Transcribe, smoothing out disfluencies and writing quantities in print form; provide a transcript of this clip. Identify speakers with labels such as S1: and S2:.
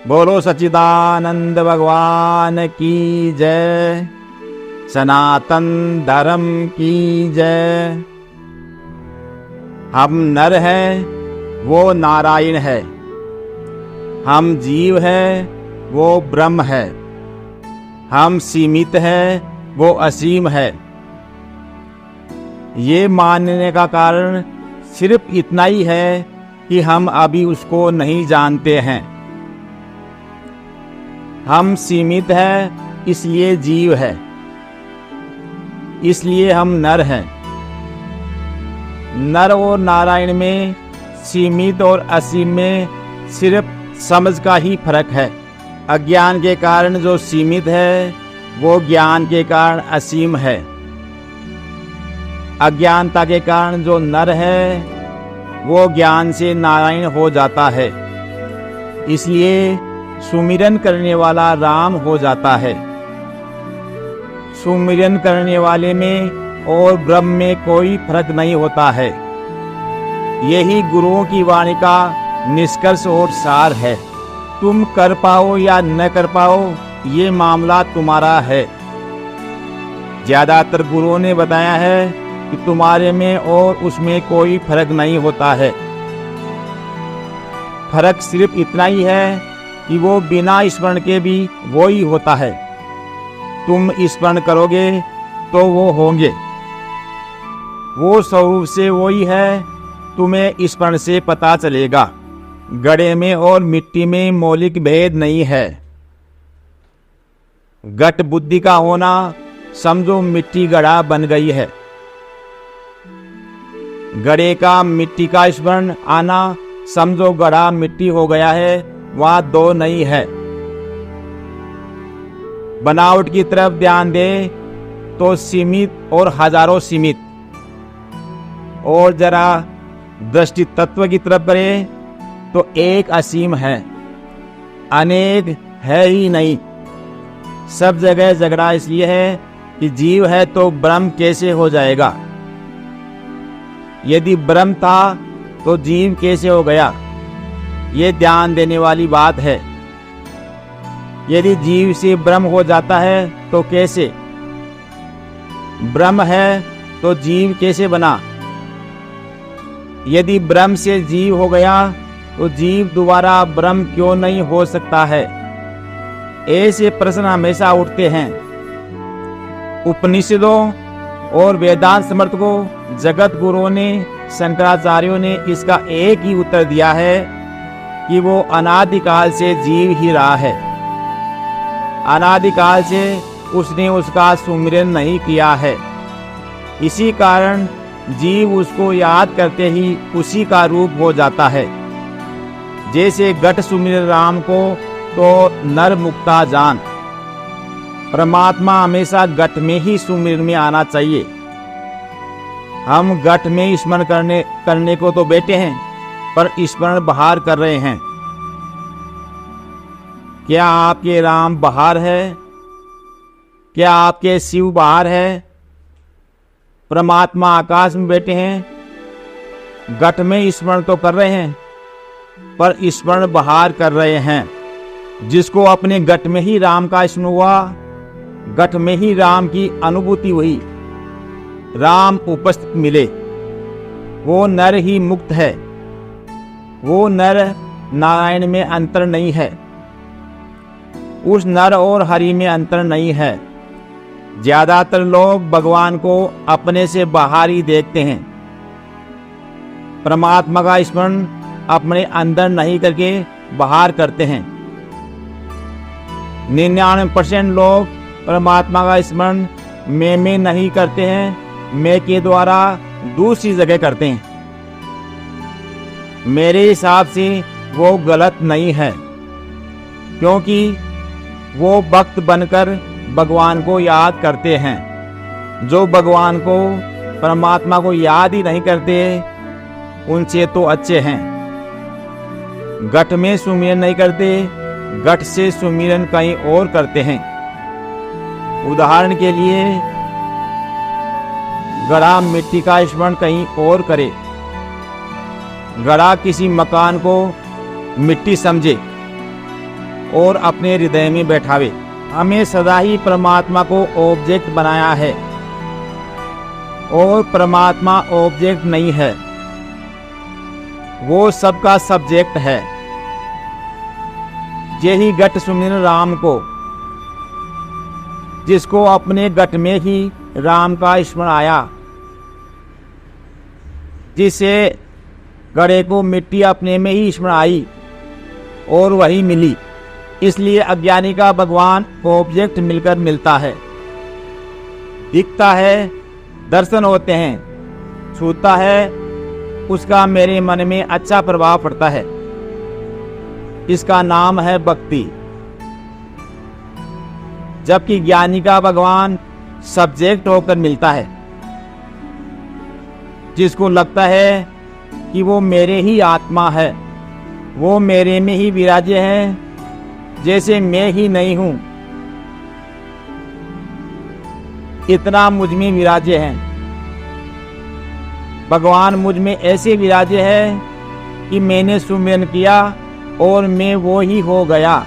S1: बोलो सच्चिदानंद भगवान की जय। सनातन धर्म की जय। हम नर हैं, वो नारायण है। हम जीव हैं, वो ब्रह्म है। हम सीमित हैं, वो असीम है। ये मानने का कारण सिर्फ इतना ही है कि हम अभी उसको नहीं जानते हैं। हम सीमित हैं, इसलिए जीव है, इसलिए हम नर हैं। नर और नारायण में, सीमित और असीम में सिर्फ समझ का ही फर्क है। अज्ञान के कारण जो सीमित है, वो ज्ञान के कारण असीम है। अज्ञानता के कारण जो नर है, वो ज्ञान से नारायण हो जाता है। इसलिए सुमिरन करने वाला राम हो जाता है। सुमिरन करने वाले में और ब्रह्म में कोई फर्क नहीं होता है। यही गुरुओं की वाणी का निष्कर्ष और सार है। तुम कर पाओ या न कर पाओ, ये मामला तुम्हारा है। ज्यादातर गुरुओं ने बताया है कि तुम्हारे में और उसमें कोई फर्क नहीं होता है। फर्क सिर्फ इतना ही है कि वो बिना स्मरण के भी वो ही होता है। तुम स्मरण करोगे तो वो होंगे। वो स्वरूप से वो ही है, तुम्हें स्मरण से पता चलेगा। घड़े में और मिट्टी में मौलिक भेद नहीं है। घट बुद्धि का होना, समझो मिट्टी घड़ा बन गई है। घड़े का मिट्टी का स्मरण आना, समझो घड़ा मिट्टी हो गया है। वहां दो नहीं है। बनावट की तरफ ध्यान दे तो सीमित और हजारों सीमित, और जरा दृष्टि तत्व की तरफ करे तो एक असीम है, अनेक है ही नहीं। सब जगह झगड़ा इसलिए है कि जीव है तो ब्रह्म कैसे हो जाएगा। यदि ब्रह्म था तो जीव कैसे हो गया, ये ध्यान देने वाली बात है। यदि जीव से ब्रह्म हो जाता है तो कैसे, ब्रह्म है तो जीव कैसे बना। यदि ब्रह्म से जीव हो गया तो जीव दोबारा ब्रह्म क्यों नहीं हो सकता है। ऐसे प्रश्न हमेशा उठते हैं। उपनिषदों और वेदांत समर्थकों, जगत गुरुओं ने, शंकराचार्यों ने इसका एक ही उत्तर दिया है कि वो अनादिकाल से जीव ही रहा है। अनादिकाल से उसने उसका सुमिरन नहीं किया है। इसी कारण जीव उसको याद करते ही उसी का रूप हो जाता है। जैसे घट सुमिर राम को तो नर मुक्ता जान। परमात्मा हमेशा घट में ही सुमिरन में आना चाहिए। हम घट में स्मरण करने को तो बैठे हैं, पर स्मरण बाहर कर रहे हैं। क्या आपके राम बाहर है? क्या आपके शिव बाहर है? परमात्मा आकाश में बैठे हैं। घट में स्मरण तो कर रहे हैं, पर स्मरण बाहर कर रहे हैं। जिसको अपने घट में ही राम का स्मरण हुआ, घट में ही राम की अनुभूति हुई, राम उपस्थित मिले, वो नर ही मुक्त है। वो नर नारायण में अंतर नहीं है। उस नर और हरि में अंतर नहीं है। ज्यादातर लोग भगवान को अपने से बाहर ही देखते हैं। परमात्मा का स्मरण अपने अंदर नहीं करके बाहर करते हैं। 99% लोग परमात्मा का स्मरण मैं नहीं करते हैं, मैं के द्वारा दूसरी जगह करते हैं। मेरे हिसाब से वो गलत नहीं है, क्योंकि वो भक्त बनकर भगवान को याद करते हैं। जो भगवान को, परमात्मा को याद ही नहीं करते, उनसे तो अच्छे हैं। घट में सुमिरन नहीं करते, घट से सुमिरन कहीं और करते हैं। उदाहरण के लिए, घड़ा मिट्टी का स्मरण कहीं और करे। घड़ा किसी मकान को मिट्टी समझे, और अपने हृदय में बैठावे। हमें सदा ही परमात्मा को ऑब्जेक्ट बनाया है और परमात्मा ऑब्जेक्ट नहीं है, वो सबका सब्जेक्ट है। यही गट सुमिरन राम को, जिसको अपने गट में ही राम का स्मरण आया, जिसे गड़े को मिट्टी अपने में ही स्मरण आई और वही मिली। इसलिए अज्ञानी का भगवान ऑब्जेक्ट मिलकर मिलता है, दिखता है, दर्शन होते हैं, छूता है, उसका मेरे मन में अच्छा प्रभाव पड़ता है। इसका नाम है भक्ति। जबकि ज्ञानी का भगवान सब्जेक्ट होकर मिलता है, जिसको लगता है कि वो मेरे ही आत्मा है, वो मेरे में ही विराजे हैं, जैसे मैं ही नहीं हूं, इतना मुझ में विराजे हैं। भगवान मुझ में ऐसे विराजे हैं कि मैंने सुमिरन किया और मैं वो ही हो गया।